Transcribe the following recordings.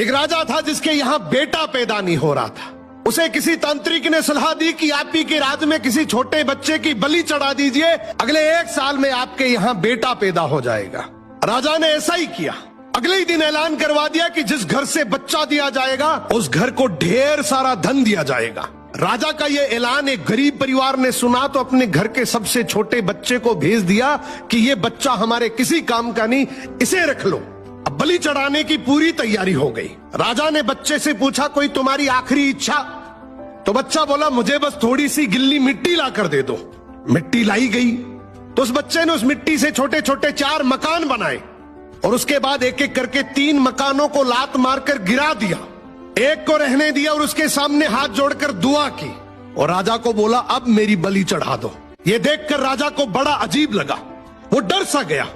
एक राजा था जिसके यहाँ बेटा पैदा नहीं हो रहा था। उसे किसी तांत्रिक ने सलाह दी कि आप ही के राज्य में किसी छोटे बच्चे की बलि चढ़ा दीजिए, अगले 1 साल में आपके यहाँ बेटा पैदा हो जाएगा। राजा ने ऐसा ही किया। अगले ही दिन ऐलान करवा दिया कि जिस घर से बच्चा दिया जाएगा उस घर को ढेर सारा धन दिया जाएगा। राजा का ये ऐलान एक गरीब परिवार ने सुना तो अपने घर के सबसे छोटे बच्चे को भेज दिया कि ये बच्चा हमारे किसी काम का नहीं, इसे रख लो। अब बलि चढ़ाने की पूरी तैयारी हो गई। राजा ने बच्चे से पूछा, कोई तुम्हारी आखिरी इच्छा? तो बच्चा बोला, मुझे बस थोड़ी सी गिल्ली मिट्टी ला कर दे दो। मिट्टी लाई गई तो उस बच्चे ने उस मिट्टी से छोटे छोटे 4 मकान बनाए और उसके बाद एक एक करके 3 मकानों को लात मारकर गिरा दिया, एक को रहने दिया और उसके सामने हाथ जोड़कर दुआ की और राजा को बोला, अब मेरी बलि चढ़ा दो। ये देखकर राजा को बड़ा अजीब लगा। वो डर सा गया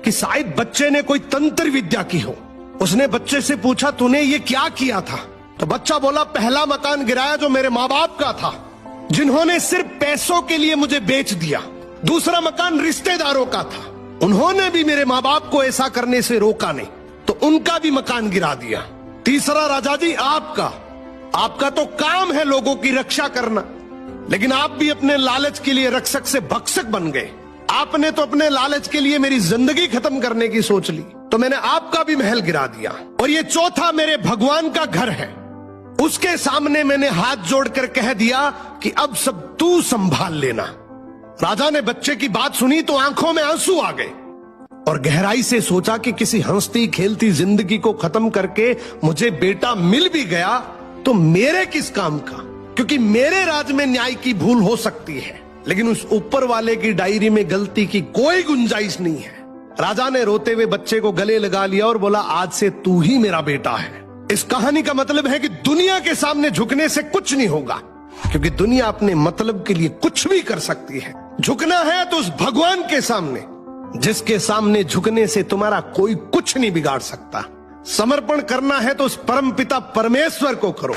कि शायद बच्चे ने कोई तंत्र विद्या की हो। उसने बच्चे से पूछा, तूने ये क्या किया था? तो बच्चा बोला, पहला मकान गिराया जो मेरे माँ बाप का था, जिन्होंने सिर्फ पैसों के लिए मुझे बेच दिया। दूसरा मकान रिश्तेदारों का था, उन्होंने भी मेरे माँ बाप को ऐसा करने से रोका नहीं, तो उनका भी मकान गिरा दिया। तीसरा राजा जी आपका तो काम है लोगों की रक्षा करना, लेकिन आप भी अपने लालच के लिए रक्षक से भक्षक बन गए। आपने तो अपने लालच के लिए मेरी जिंदगी खत्म करने की सोच ली, तो मैंने आपका भी महल गिरा दिया। और ये चौथा मेरे भगवान का घर है, उसके सामने मैंने हाथ जोड़कर कह दिया कि अब सब तू संभाल लेना। राजा ने बच्चे की बात सुनी तो आंखों में आंसू आ गए और गहराई से सोचा कि किसी हंसती खेलती जिंदगी को खत्म करके मुझे बेटा मिल भी गया तो मेरे किस काम का, क्योंकि मेरे राज में न्याय की भूल हो सकती है लेकिन उस ऊपर वाले की डायरी में गलती की कोई गुंजाइश नहीं है। राजा ने रोते हुए बच्चे को गले लगा लिया और बोला, आज से तू ही मेरा बेटा है। इस कहानी का मतलब है कि दुनिया के सामने झुकने से कुछ नहीं होगा, क्योंकि दुनिया अपने मतलब के लिए कुछ भी कर सकती है। झुकना है तो उस भगवान के सामने, जिसके सामने झुकने से तुम्हारा कोई कुछ नहीं बिगाड़ सकता। समर्पण करना है तो उस परमपिता परमेश्वर को करो।